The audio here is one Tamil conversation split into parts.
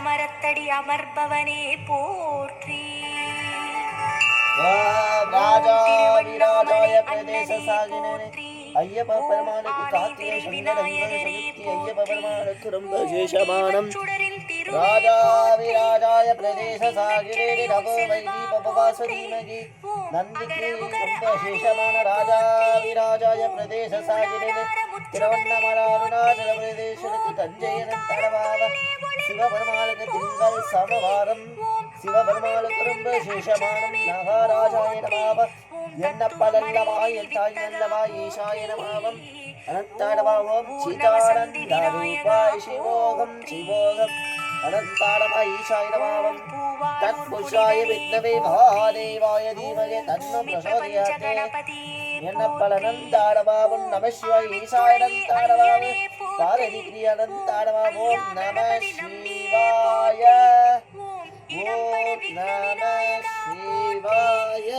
அமரத்தடி அமர்பவனே போற்றி. ராஜாவிராஜாய பிரதேச சாகினே ஐயப்ப பெருமானுக்கு கார்த்திகை சங்கடங்கள் சதுர்த்தி ஐயப்ப பெருமானுக்கு ரொம்ப விசேஷமானம். ராஜாவிராஜாய பிரதேச சாகினே நமோ வைதி பபவாசதீமகி நந்திக்கு ரொம்ப விசேஷமான ராஜாவிராஜாய பிரதேச சாகினே திருவண்ணாமலை அருணாச்சல பிரதேசனுக்கு தஞ்சையனன் தடவாவ சிவபெருமாளுக்கு திங்கள் சமவாரம் சிவபெருமாளுக்கு ரொம்ப விசேஷமானம். மகாராஜாய நமாவ என்னப்பதல்லவாய் என் தாய் நல்லவாய் ஈசாய நமாவம் அனந்தாடவாவோம் சீதானந்தாரூபாய் சிவோகம் சிவோகம் அனந்தாடவாய் ஈசாய நமாவம் தத்புஷாய வித்னவே மகாதேவாய தீமகே தன்னோ பிரசோதயாதே என்னப்பலனந்தாடவாவும் நம சிவாய் ஈசாயனந்தாடவாவே பாரதி பிரியனந்தாடவாவோம் நம சிவாய ஓம் நம சிவாய.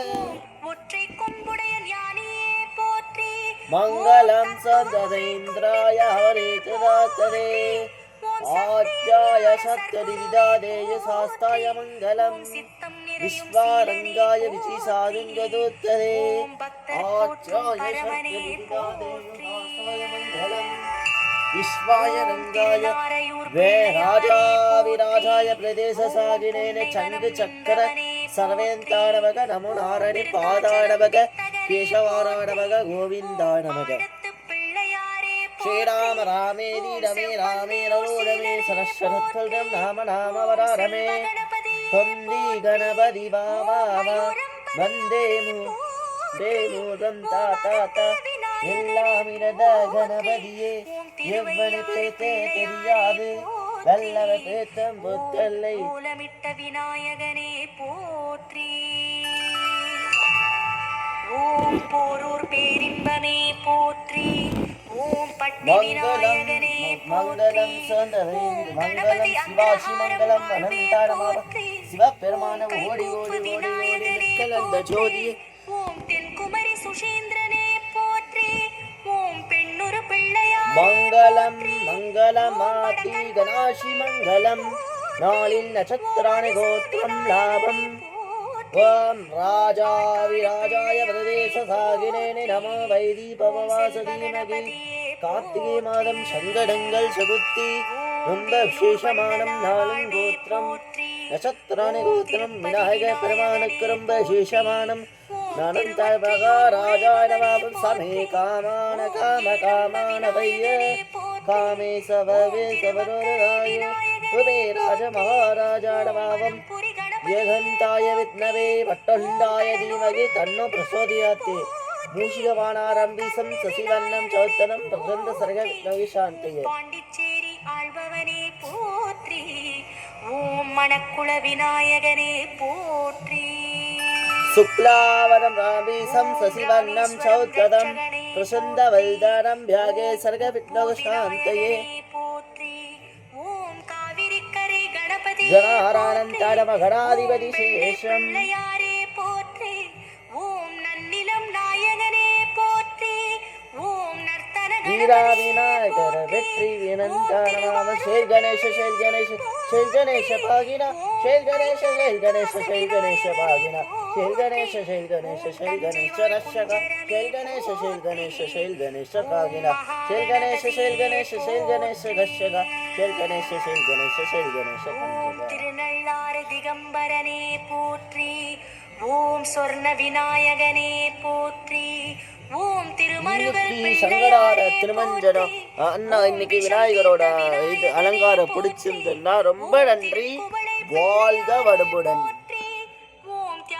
ஒற்றை கொம்புடைய ஞானியே போற்றி. மங்களம் சந்ததேந்திராய ஹரேததாத்ததே ஆச்சாய சத்யதிவிதாதேய சாஸ்தாய மங்களம் விஸ்வாரங்காய விசிசாதுங்கதோத்ததே ஆச்சாய சத்யதிவிதாதேய மங்களம் விஸ்வாய ரங்காய வே ராஜாவிராஜாய பிரதேச சாகினேன சங்கு சக்கர சர்வேந்தாடவக நமோ நாரணி பாதாடவக கேசவாராடவக கோவிந்தாடவக ஸ்ரீராம ராமேதி ரமே ராமே ரமே சரஸ்வரம் நாம நாம வராரமே தொந்தி கணபதி வாவா வந்தே மூதம் தாத்தா எல்லாமிரத கணபதியே எவ்வளவு பேத்தே தெரியாது வல்லவ பேத்தம் புத்தல்லை மூலமிட்ட விநாயகனே போற்றி. ஓம் போரூர் பேரின்பமே போற்றி. ஓம் பட்டி விநாயகனே மங்களம் சந்தவேந்து மங்களம் சிவாசி மங்களம் அனந்தாரமாக சிவபெருமான ஓடி ஓடி ஓடி ஓடி நிற்கலந்த ஜோதியே. ஓம் தென்குமரி சுஷேந்திரனே போற்றி. ஓம் பெண்ணுரு பிள்ளையார் மங்களம் மங்களமாதி கணாசி மங்களம் நாளில் நட்சத்திராணி கோத்திரம் லாபம். ஓம் ராஜாவிராஜாய பிரதேச சாகினேனே நமோ வைதி பவவாசதீமகி கார்த்திகை மாதம் சங்கடங்கள் சகுத்தி ரொம்ப விசேஷமானம் நாளும் கோத்திரம் நட்சத்திராணி கோத்திரம் விநாயக பெருமானுக்கு ரொம்ப விசேஷமானம். ராஜாய நமாவம் சமே காமான காம காமான வைய காமே சவவே சவரோதாயோ உபே ராஜ மகாராஜாய நமாவம் ஏகந்தாய வித்னவே வட்டண்டாய தீமகி தன்னோ பிரசோதயாத்தே மூஷிகவானாரம்பீசம் சசிவன்னம் சௌத்தனம் பிரசந்த சர்க விக்னவிசாந்தயே. பாண்டிச்சேரி ஆள்பவனே போற்றி. ஓம் மணக்குள விநாயகனே போற்றி. சுக்லாவரம் ராம்பீசம் சசிவன்னம் சௌத்ததம் பிரசந்த வல்தானம் வியாகே சர்க விக்னவிசாந்தயே போற்றி. ஓம் காவிரிக்கரை கணபதி கணாரானந்தாடம கணாதிபதி சேஷம் பிள்ளையாரே போற்றி. ஓம் நன்னிலம் நாயகனே போற்றி. ஓம் நர்த்தன வீராவிநாயகர வெற்றி வினந்தானமாம ஷேல் கணேஷ ஷேல் கணேஷ ஷேல் கணேஷ பாகின ஷேல் கணேஷ ஷேல் கணேஷ ஷேல் கணேஷ பாகின ஷேல் கணேஷ ஷேல் கணேஷ ஷேல் கணேஷ ரஷக ஷேல் கணேஷ ஷேல் கணேஷ ஷேல் கணேஷ பாகின ஷேல் கணேஷ ஷேல் கணேஷ ஷேல் கணேஷ ரஷக ஷேல் கணேஷ ஷேல் கணேஷ ஷேல் கணேஷ பஞ்சக. திருநள்ளாறு திகம்பரனே போற்றி. ஓம் சொர்ண விநாயகனே போற்றி. ஓம் திருமருகல் சங்கடார திருமஞ்சனம் அண்ணா இன்னைக்கு விநாயகரோட இது அலங்காரம் பிடிச்சிருந்ததுன்னா ரொம்ப நன்றி. வாழ்க வடுபுடன்.